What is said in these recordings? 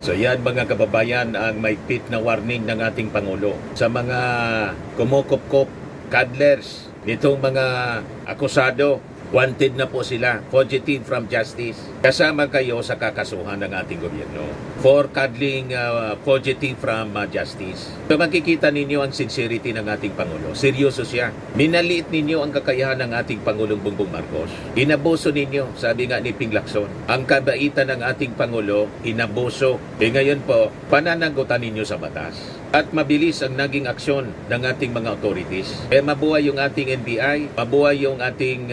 So yan mga kababayan ang may pit na warning ng ating Pangulo sa mga kumukop-kop, cuddlers, nitong mga akusado. Wanted na po sila, fugitive from justice. Kasama kayo sa kakasuhan ng ating gobyerno for cuddling fugitive from justice. So makikita ninyo ang sincerity ng ating Pangulo. Seryoso siya. Minaliit ninyo ang kakayahan ng ating Pangulong Bongbong Marcos. Inabuso ninyo, sabi nga ni Ping Lacson. Ang kabaitan ng ating Pangulo, inabuso. Ngayon po, pananagutan ninyo sa batas. At mabilis ang naging aksyon ng ating mga authorities. Mabuhay yung ating NBI, mabuhay yung ating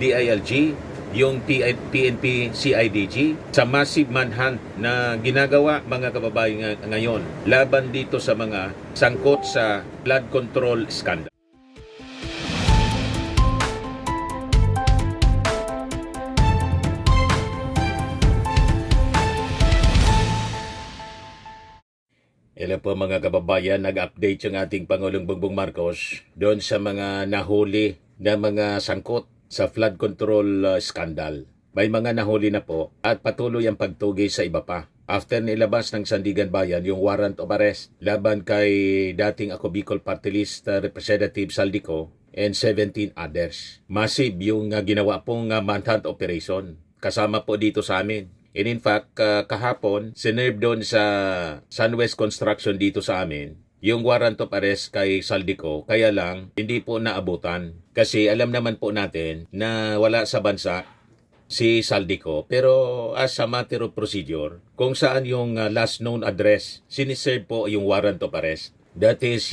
DILG, yung PNP CIDG sa massive manhunt na ginagawa mga kababayan ngayon laban dito sa mga sangkot sa flood control scandal. Hello po mga kababayan, nag-update yung ating Pangulong Bongbong Marcos doon sa mga nahuli na mga sangkot sa flood control scandal. May mga nahuli na po at patuloy ang pagtugis sa iba pa. After nilabas ng Sandigan Bayan yung warrant of arrest laban kay dating Ako Bicol Party List Representative Saldico and 17 others. Massive yung ginawa pong manhunt operation kasama po dito sa amin. And in fact, kahapon, sinerve doon sa Sunwest Construction dito sa amin, yung warrant of arrest kay Saldico, kaya lang, hindi po naabutan. Kasi alam naman po natin na wala sa bansa si Saldico. Pero as a matter of procedure, kung saan yung last known address, siniserve po yung warrant of arrest. That is,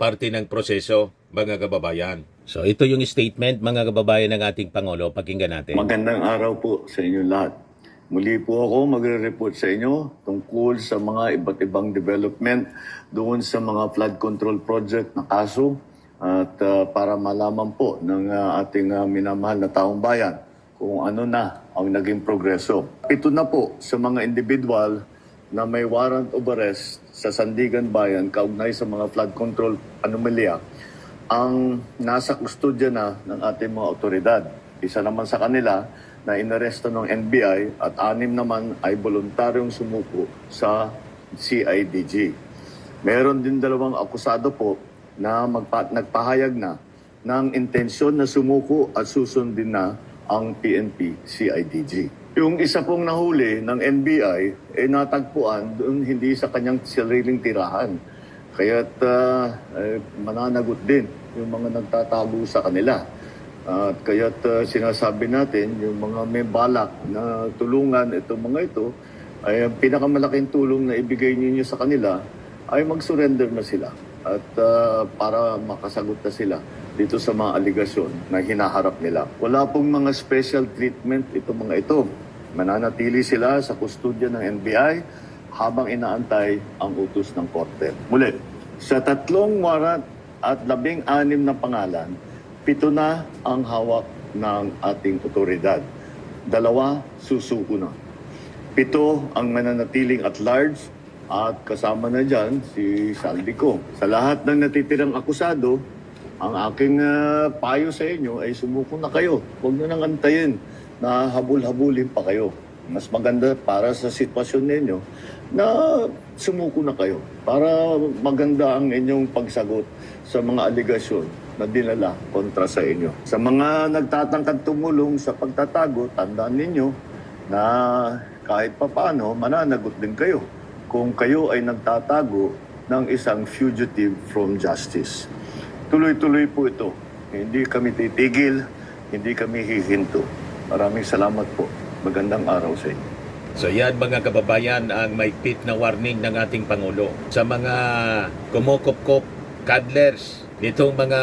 parte ng proseso, mga kababayan. So ito yung statement, mga kababayan ng ating Pangulo. Pakinggan natin. Magandang araw po sa inyo lahat. Muli po ako magre-report sa inyo tungkol sa mga iba't ibang development doon sa mga flood control project na kaso at para malaman po ng ating minamahal na taong bayan kung ano na ang naging progreso. Ito na po sa mga individual na may warrant of arrest sa Sandigan Bayan kaugnay sa mga flood control anomalya ang nasa kustodya na ng ating mga otoridad. Isa naman sa kanila na inaresto ng NBI at 6 naman ay voluntaryong sumuko sa CIDG. Meron din 2 akusado po na nagpahayag na ng intensyon na sumuko at susundin na ang PNP CIDG. Yung isa pong nahuli ng NBI ay natagpuan doon hindi sa kanyang sariling tirahan. Kaya't mananagot din yung mga nagtatago sa kanila. At kaya't sinasabi natin, yung mga may balak na tulungan itong mga ito, ay ang pinakamalaking tulong na ibigay ninyo sa kanila ay mag-surrender na sila. At para makasagot na sila dito sa mga aligasyon na hinaharap nila. Wala pong mga special treatment itong mga ito. Mananatili sila sa kustodya ng NBI habang inaantay ang utos ng korte. Muli, sa 3 warrant at 16 na pangalan, 7 na ang hawak ng ating otoridad. 2 susuko na. 7 ang mananatiling at large at kasama na dyan si Saldico. Sa lahat ng natitirang akusado, ang aking payo sa inyo ay sumuko na kayo. Huwag nyo nang antayin na habul-habulin pa kayo. Mas maganda para sa sitwasyon ninyo na sumuko na kayo para maganda ang inyong pagsagot sa mga aligasyon na dinala kontra sa inyo. Sa mga nagtatangkad tumulong sa pagtatago, tandaan ninyo na kahit papaano, mananagot din kayo kung kayo ay nagtatago ng isang fugitive from justice. Tuloy-tuloy po ito. Hindi kami titigil, hindi kami hihinto. Maraming salamat po. Magandang araw sa inyo. So yan mga kababayan ang may pit na warning ng ating Pangulo sa mga kumukop-kop, cuddlers, nitong mga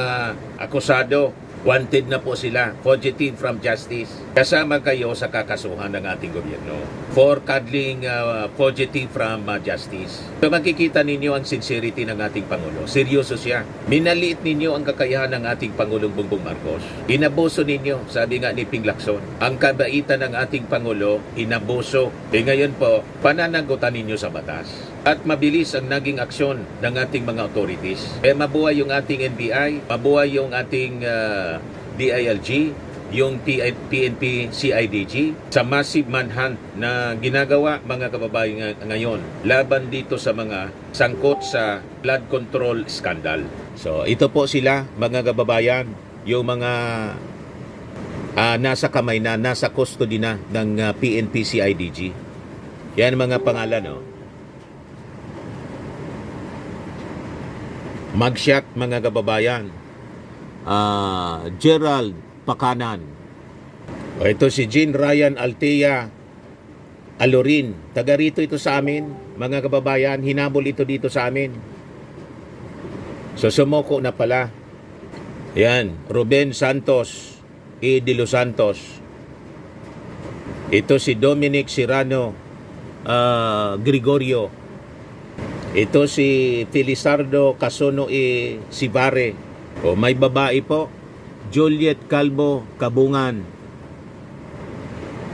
akusado. Wanted na po sila, fugitive from justice. Kasama kayo sa kakasuhan ng ating gobyerno for cuddling fugitive from justice. So makikita ninyo ang sincerity ng ating Pangulo. Seryoso siya. Minaliit ninyo ang kakayahan ng ating Pangulong Bongbong Marcos. Inabuso ninyo, sabi nga ni Ping Lacson. Ang kabaitan ng ating Pangulo, inabuso. Ngayon po, pananagutan ninyo sa batas. At mabilis ang naging aksyon ng ating mga authorities. Mabuhay yung ating NBI, mabuhay yung ating DILG, yung PNP CIDG sa massive manhunt na ginagawa mga kababayan ngayon laban dito sa mga sangkot sa flood control scandal. So ito po sila mga kababayan, yung mga nasa kamay na, nasa custody na ng PNP CIDG. Yan mga pangalan, no? Mugshot mga kababayan. Gerald Pakanan. Ito si Jean Ryan Altea Alorin. Taga rito ito sa amin, mga kababayan. Hinabol ito dito sa amin. So sumoko na pala. Yan, Ruben Santos E. De Los Santos. Ito si Dominic Serrano Gregorio. Ito si Felizardo Casono E. Sibare. O may babae po, Juliet Calvo Kabungan.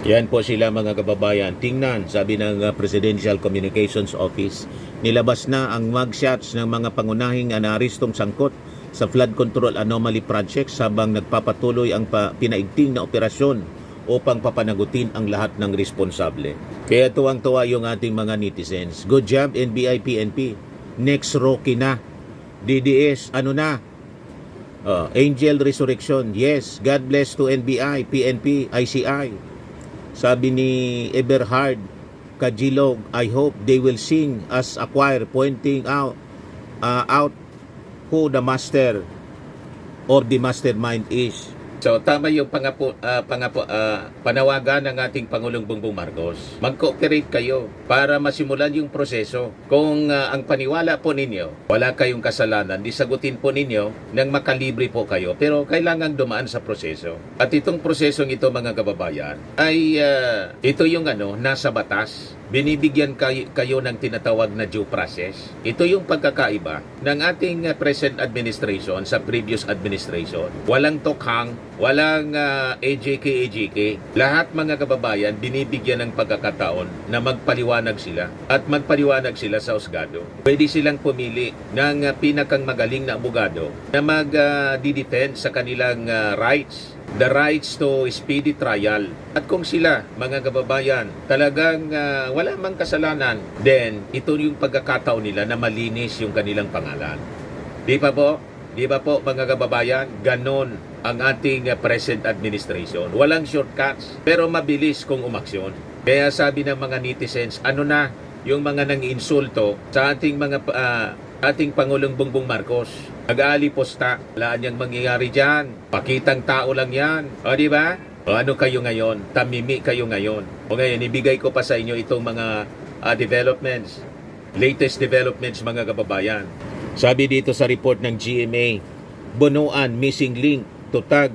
Yan po sila mga kababayan. Tingnan, sabi ng Presidential Communications Office, nilabas na ang mugshots ng mga pangunahing anaristong sangkot sa flood control anomaly projects habang nagpapatuloy ang pinaigting na operasyon upang papanagutin ang lahat ng responsable. Kaya tuwang-tuwa yung ating mga netizens. Good job NBI PNP. Next Rocky na. DDS ano na? Angel Resurrection. Yes, God bless to NBI, PNP, ICI. Sabi ni Eberhard Kajilog, I hope they will sing as a choir pointing out who the master or the mastermind is. So tama yung panawagan ng ating Pangulong Bongbong Marcos. Mag-cooperate kayo para masimulan yung proseso. Kung ang paniwala po ninyo, wala kayong kasalanan, di sagutin po ninyo nang makalibre po kayo. Pero kailangan dumaan sa proseso. At itong prosesong ito mga kababayan ay ito yung nasa batas. Binibigyan kayo ng tinatawag na due process. Ito yung pagkakaiba ng ating present administration sa previous administration. Walang tokhang, walang AJK. Lahat mga kababayan, binibigyan ng pagkakataon na magpaliwanag sila at magpaliwanag sila sa husgado. Pwede silang pumili ng pinakang magaling na abogado na mag-defend sa kanilang rights. The rights to speedy trial. At kung sila, mga kababayan, talagang wala mang kasalanan, then ito yung pagkakataon nila na malinis yung kanilang pangalan. Di ba po? Di ba po mga kababayan? Ganon ang ating present administration. Walang shortcuts, pero mabilis kung umaksyon. Kaya sabi ng mga netizens, ano na yung mga nang-insulto sa ating ating Pangulong Bongbong Marcos. Nag-aaliposta. Wala niyang mangyayari dyan. Pakitang tao lang yan. O, di ba? O, ano kayo ngayon? Tamimi kayo ngayon. O ngayon, ibigay ko pa sa inyo itong mga developments. Latest developments, mga kababayan. Sabi dito sa report ng GMA, Bunuan, missing link to tag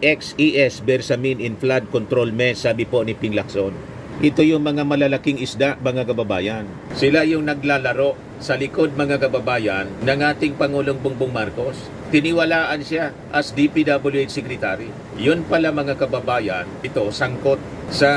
ex-ES Bersamin in flood control mess, sabi po ni Ping Lacson. Ito yung mga malalaking isda, mga kababayan. Sila yung naglalaro sa likod, mga kababayan, ng ating Pangulong Bongbong Marcos. Tiniwalaan siya as DPWH Secretary. Yun pala mga kababayan, ito sangkot sa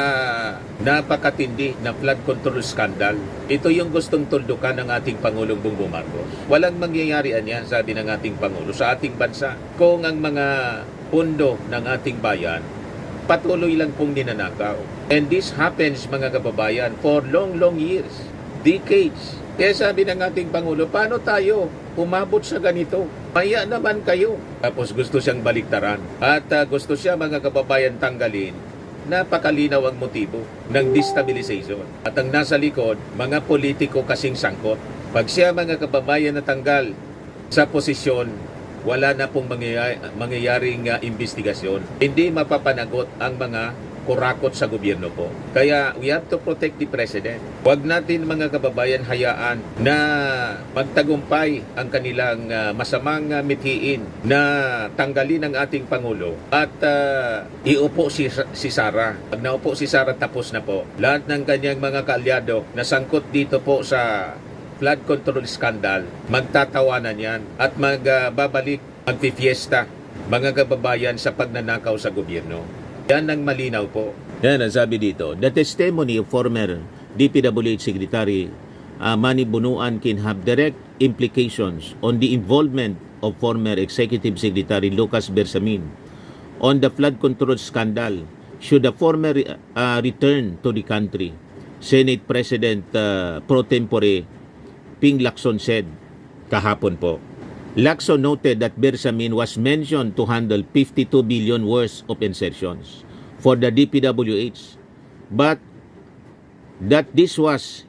napakatindi na flood control scandal. Ito yung gustong tuldukan ng ating Pangulong Bongbong Marcos. Walang mangyayari yan, sabi ng ating Pangulo, sa ating bansa. Kung ang mga pundo ng ating bayan patuloy lang pong ninanakaw. And this happens, mga kababayan, for long years, decades. Kaya sabi ng ating Pangulo, paano tayo umabot sa ganito? Maya naman kayo. Tapos gusto siyang baliktaran. At gusto siya, mga kababayan, tanggalin. Napakalinaw ang motibo ng destabilization. At ang nasa likod, mga politiko kasing sangkot. Pag siya, mga kababayan, natanggal sa posisyon, wala na pong mangyayaring investigasyon. Hindi mapapanagot ang mga kurakot sa gobyerno po. Kaya we have to protect the president. Huwag natin, mga kababayan, hayaan na magtagumpay ang kanilang masamang mithiin na tanggalin ang ating Pangulo at iupo si Sara. Pag naupo si Sara, tapos na po. Lahat ng kanyang mga kaalyado na sangkot dito po sa flood control scandal, magtatawanan yan at magbabalik, magpifiesta, mga kababayan, sa pagnanakaw sa gobyerno. Yan ang malinaw po. Yan ang sabi dito. The testimony of former DPWH Secretary Manny Bunuan can have direct implications on the involvement of former Executive Secretary Lucas Bersamin on the flood control scandal should the former return to the country. Senate President pro tempore Ping Lacson said kahapon po. Lacson noted that Bersamin was mentioned to handle 52 billion worth of insertions for the DPWH, but that this was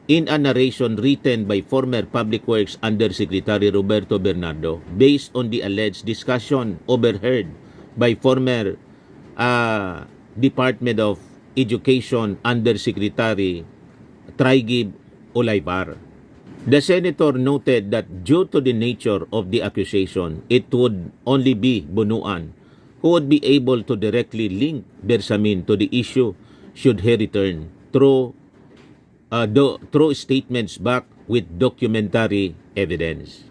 in a narration written by former Public Works Undersecretary Roberto Bernardo based on the alleged discussion overheard by former Department of Education Undersecretary Traigib Olaybar. The senator noted that due to the nature of the accusation, it would only be Bunuan who would be able to directly link Bersamin to the issue should he return through statements backed with documentary evidence.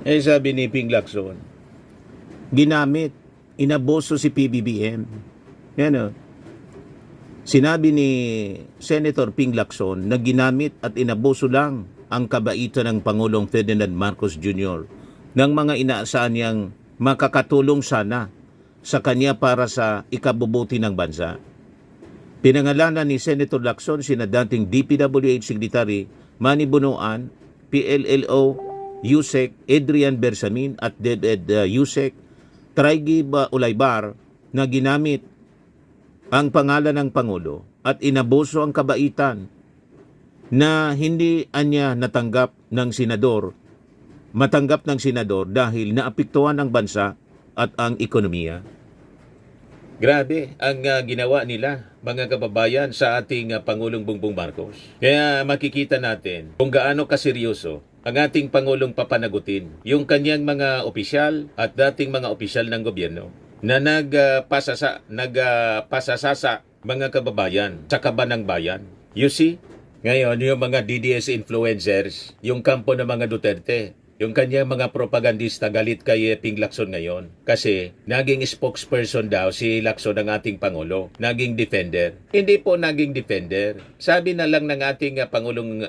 Sabi ni Ping Lacson, ginamit, inaboso si PBBM. Yan o. Sinabi ni Senator Ping Lacson na ginamit at inaboso lang ang kabaitan ng Pangulong Ferdinand Marcos Jr. ng mga inaasahan niyang makakatulong sana sa kanya para sa ikabubuti ng bansa. Pinangalanan ni Senator Lacson sina dating DPWH Secretary Manny Bunuan, PLLO Yusek Adrian Bersamin at DepEd Yusek Traigib Olaybar na ginamit ang pangalan ng Pangulo at inaboso ang kabaitan na hindi anya matanggap ng senador dahil naapektuhan ang bansa at ang ekonomiya. Grabe ang ginawa nila, mga kababayan, sa ating Pangulong Bongbong Marcos. Kaya makikita natin kung gaano kaseryoso ang ating Pangulong papanagutin yung kanyang mga opisyal at dating mga opisyal ng gobyerno na nagpasasa mga kababayan sa kaban ng bayan. You see? Ngayon, yung mga DDS influencers, yung kampo ng mga Duterte, yung kanyang mga propagandista galit kay Ping Lacson ngayon. Kasi naging spokesperson daw si Lacson ng ating Pangulo. Naging defender. Hindi po naging defender. Sabi na lang ng ating Pangulong,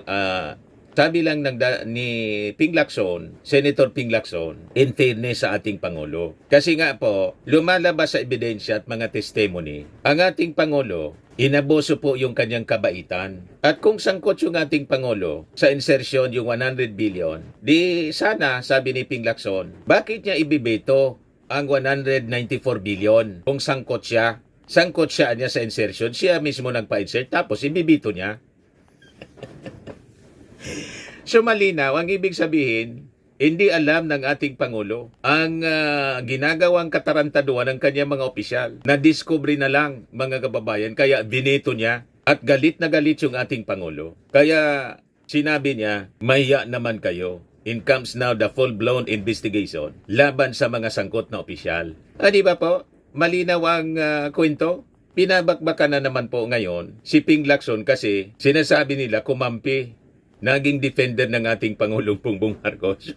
sabi lang ni Ping Lacson, Senator Ping Lacson, in fairness sa ating Pangulo. Kasi nga po, lumalabas sa ebidensya at mga testimony, ang ating Pangulo, inaboso po yung kanyang kabaitan. At kung sangkot yung ating Pangulo sa insertion yung 100 billion, di sana, sabi ni Ping Lacson, bakit niya ibibeto ang 194 billion kung sangkot siya? Sangkot siya niya sa insertion, siya mismo nagpa-insert, tapos ibibito niya. So malinaw, ang ibig sabihin, hindi alam ng ating Pangulo ang ginagawang katarantaduhan ng kanyang mga opisyal. Na-discovery na lang, mga kababayan, kaya bineto niya at galit na galit yung ating Pangulo. Kaya sinabi niya, mahiya naman kayo. In comes now the full-blown investigation laban sa mga sangkot na opisyal. Di ba po? Malinaw ang kwento? Pinabakbakan na naman po ngayon si Ping Lacson kasi sinasabi nila kumampi. Naging defender ng ating Pangulong Bongbong Marcos.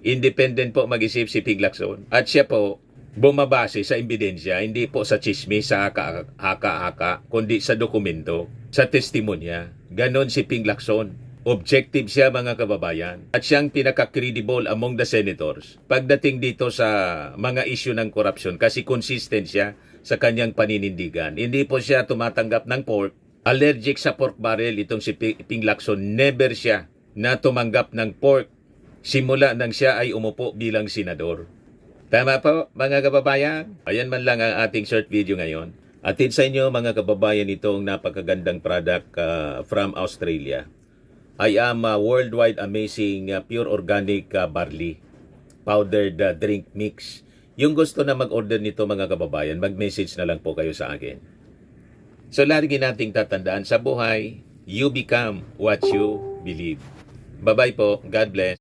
Independent po mag-isip si Ping Lacson. At siya po bumabase sa ebidensya, hindi po sa chismis, sa haka-haka, kundi sa dokumento, sa testimonya. Ganon si Ping Lacson. Objective siya, mga kababayan. At siyang pinaka-credible among the senators pagdating dito sa mga issue ng korupsyon kasi consistent siya sa kanyang paninindigan. Hindi po siya tumatanggap ng pork. Allergic sa pork barrel itong si Ping Lacson. Never siya na tumanggap ng pork simula nang siya ay umupo bilang senador. Tama po, mga kababayan? Ayan man lang ang ating short video ngayon. Atid sa inyo, mga kababayan, itong napakagandang product from Australia. I am worldwide amazing pure organic barley powdered drink mix. Yung gusto na mag-order nito, mga kababayan, mag-message na lang po kayo sa akin. So, lagi nating tatandaan sa buhay, you become what you believe. Bye-bye po. God bless.